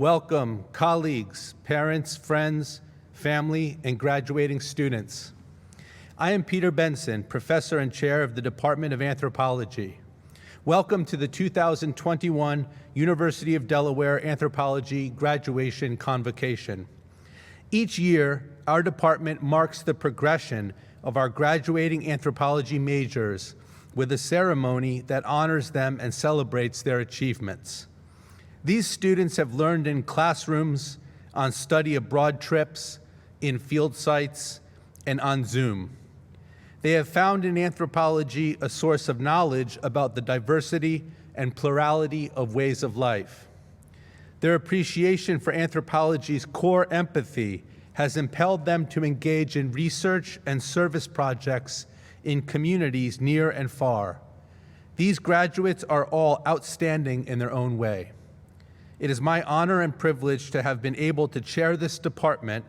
Welcome, colleagues, parents, friends, family, and graduating students. I am Peter Benson, Professor and Chair of the Department of Anthropology. Welcome to the 2021 University of Delaware Anthropology Graduation Convocation. Each year, our department marks the progression of our graduating anthropology majors with a ceremony that honors them and celebrates their achievements. These students have learned in classrooms, on study abroad trips, in field sites, and on Zoom. They have found in anthropology a source of knowledge about the diversity and plurality of ways of life. Their appreciation for anthropology's core empathy has impelled them to engage in research and service projects in communities near and far. These graduates are all outstanding in their own way. It is my honor and privilege to have been able to chair this department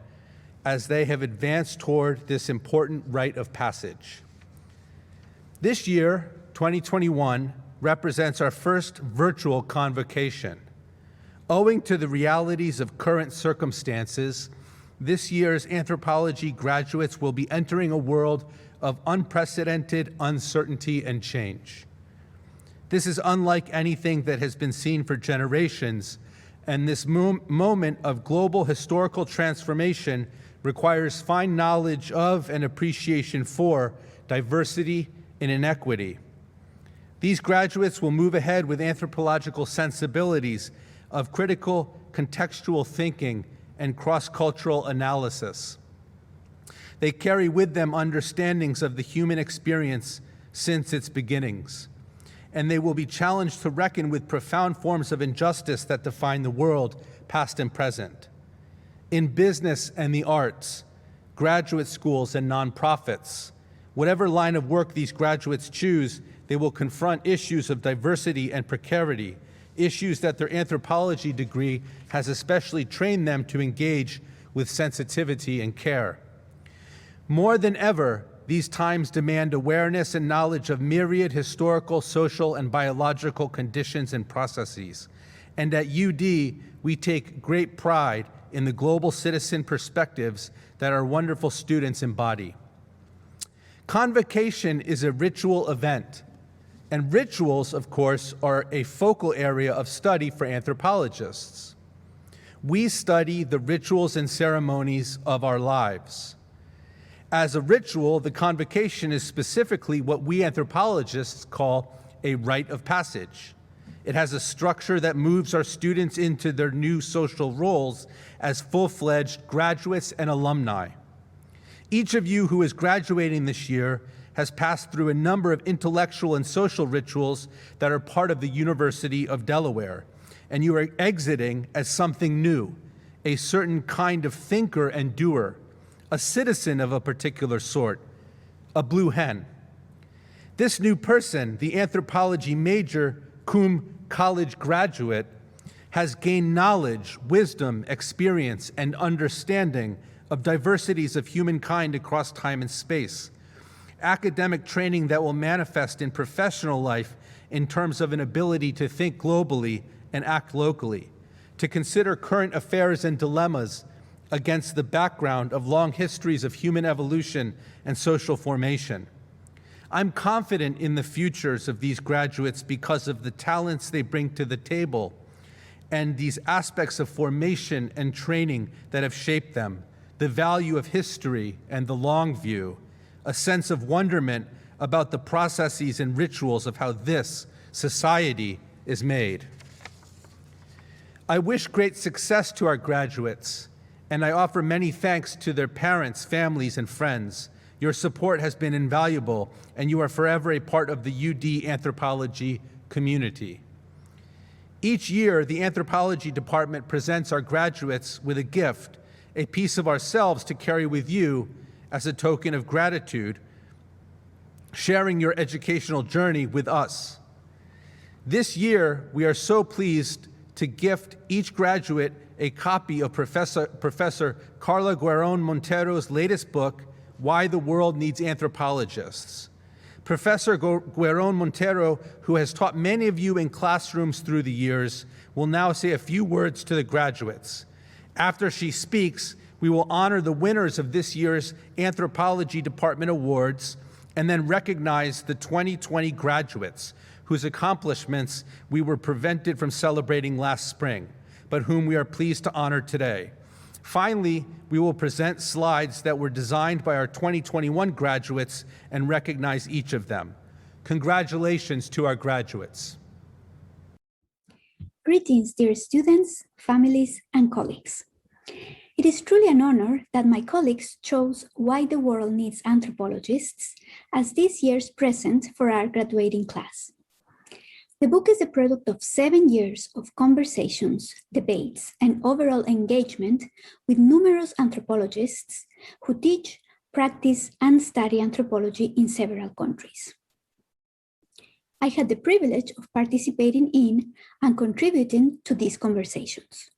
as they have advanced toward this important rite of passage. This year, 2021, represents our first virtual convocation. Owing to the realities of current circumstances, this year's anthropology graduates will be entering a world of unprecedented uncertainty and change. This is unlike anything that has been seen for generations, and this moment of global historical transformation requires fine knowledge of and appreciation for diversity and inequity. These graduates will move ahead with anthropological sensibilities of critical contextual thinking and cross-cultural analysis. They carry with them understandings of the human experience since its beginnings, and they will be challenged to reckon with profound forms of injustice that define the world, past and present. In business and the arts, graduate schools and nonprofits, whatever line of work these graduates choose, they will confront issues of diversity and precarity, issues that their anthropology degree has especially trained them to engage with sensitivity and care. More than ever, these times demand awareness and knowledge of myriad historical, social, and biological conditions and processes. And at UD, we take great pride in the global citizen perspectives that our wonderful students embody. Convocation is a ritual event, and rituals, of course, are a focal area of study for anthropologists. We study the rituals and ceremonies of our lives. As a ritual, the convocation is specifically what we anthropologists call a rite of passage. It has a structure that moves our students into their new social roles as full-fledged graduates and alumni. Each of you who is graduating this year has passed through a number of intellectual and social rituals that are part of the University of Delaware, and you are exiting as something new, a certain kind of thinker and doer, a citizen of a particular sort, a blue hen. This new person, the anthropology major cum college graduate, has gained knowledge, wisdom, experience, and understanding of diversities of humankind across time and space. Academic training that will manifest in professional life in terms of an ability to think globally and act locally, to consider current affairs and dilemmas against the background of long histories of human evolution and social formation. I'm confident in the futures of these graduates because of the talents they bring to the table and these aspects of formation and training that have shaped them, the value of history and the long view, a sense of wonderment about the processes and rituals of how this society is made. I wish great success to our graduates, and I offer many thanks to their parents, families, and friends. Your support has been invaluable, and you are forever a part of the UD anthropology community. Each year, the anthropology department presents our graduates with a gift, a piece of ourselves to carry with you as a token of gratitude, sharing your educational journey with us. This year, we are so pleased to gift each graduate a copy of Professor Carla Gueron Montero's latest book, Why the World Needs Anthropologists. Professor Gueron Montero, who has taught many of you in classrooms through the years, will now say a few words to the graduates. After she speaks, we will honor the winners of this year's Anthropology Department Awards and then recognize the 2020 graduates whose accomplishments we were prevented from celebrating last spring, but whom we are pleased to honor today. Finally, we will present slides that were designed by our 2021 graduates and recognize each of them. Congratulations to our graduates. Greetings, dear students, families, and colleagues. It is truly an honor that my colleagues chose Why the World Needs Anthropologists as this year's present for our graduating class. The book is the product of 7 years of conversations, debates, and overall engagement with numerous anthropologists who teach, practice, and study anthropology in several countries. I had the privilege of participating in and contributing to these conversations.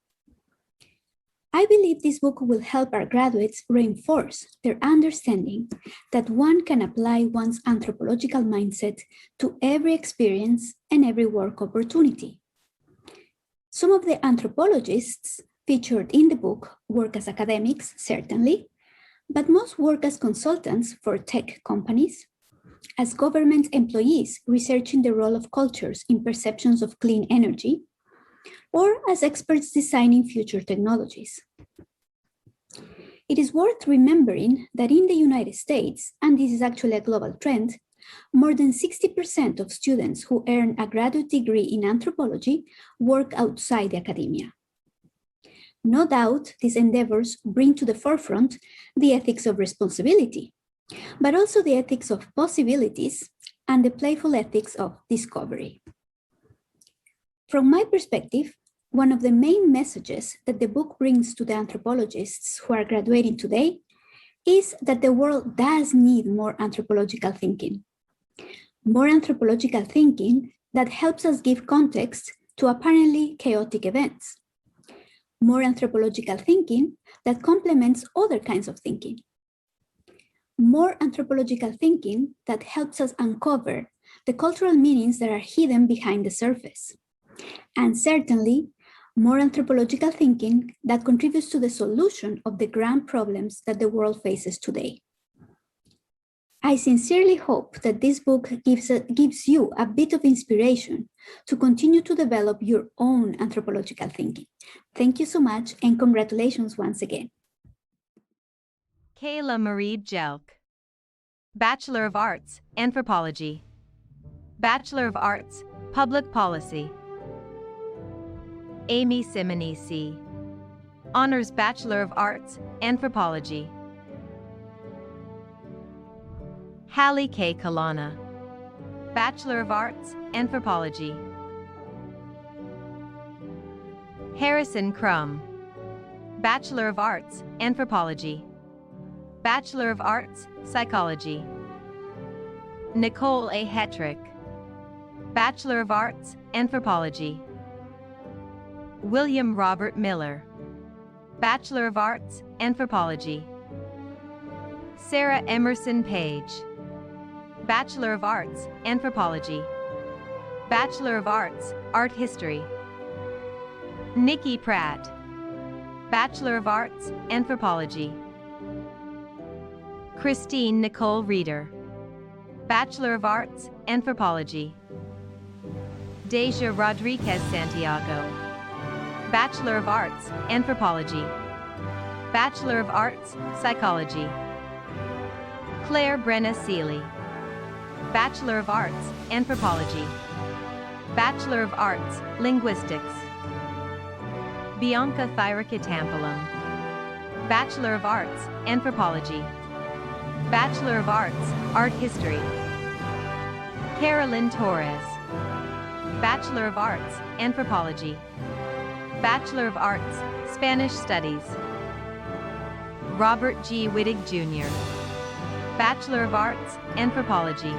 I believe this book will help our graduates reinforce their understanding that one can apply one's anthropological mindset to every experience and every work opportunity. Some of the anthropologists featured in the book work as academics, certainly, but most work as consultants for tech companies, as government employees researching the role of cultures in perceptions of clean energy, or as experts designing future technologies. It is worth remembering that in the United States, and this is actually a global trend, more than 60% of students who earn a graduate degree in anthropology work outside the academia. No doubt, these endeavors bring to the forefront the ethics of responsibility, but also the ethics of possibilities and the playful ethics of discovery. From my perspective, one of the main messages that the book brings to the anthropologists who are graduating today is that the world does need more anthropological thinking. More anthropological thinking that helps us give context to apparently chaotic events. More anthropological thinking that complements other kinds of thinking. More anthropological thinking that helps us uncover the cultural meanings that are hidden behind the surface. And certainly, more anthropological thinking that contributes to the solution of the grand problems that the world faces today. I sincerely hope that this book gives you a bit of inspiration to continue to develop your own anthropological thinking. Thank you so much, and congratulations once again. KAYLA Marie BJELKE, Bachelor of Arts, Anthropology. Bachelor of Arts, Public Policy. Amy Simonisi, Honors Bachelor of Arts, Anthropology. Hallie K. Kalana, Bachelor of Arts, Anthropology. Harrison CRUM, Bachelor of Arts, Anthropology. Bachelor of Arts, Psychology. NICOLE A. HETRICK, Bachelor of Arts, Anthropology. William Robert Miller, Bachelor of Arts, Anthropology. Sarah Emerson Page, Bachelor of Arts, Anthropology. Bachelor of Arts, Art History. NIKKI PRATT, Bachelor of Arts, Anthropology. Christine Nicole Reeder, Bachelor of Arts, Anthropology. DEJA RODRIQUEZ-SANTIAGO, Bachelor of Arts, Anthropology. Bachelor of Arts, Psychology. Claire BRENNA SEELEY, Bachelor of Arts, Anthropology. Bachelor of Arts, Linguistics. BIANCA THIRUCHITTAMPALAM, Bachelor of Arts, Anthropology. Bachelor of Arts, Art History. KARELIN TORRES, Bachelor of Arts, Anthropology. Bachelor of Arts, Spanish Studies. Robert G. Wittig Jr., Bachelor of Arts, Anthropology.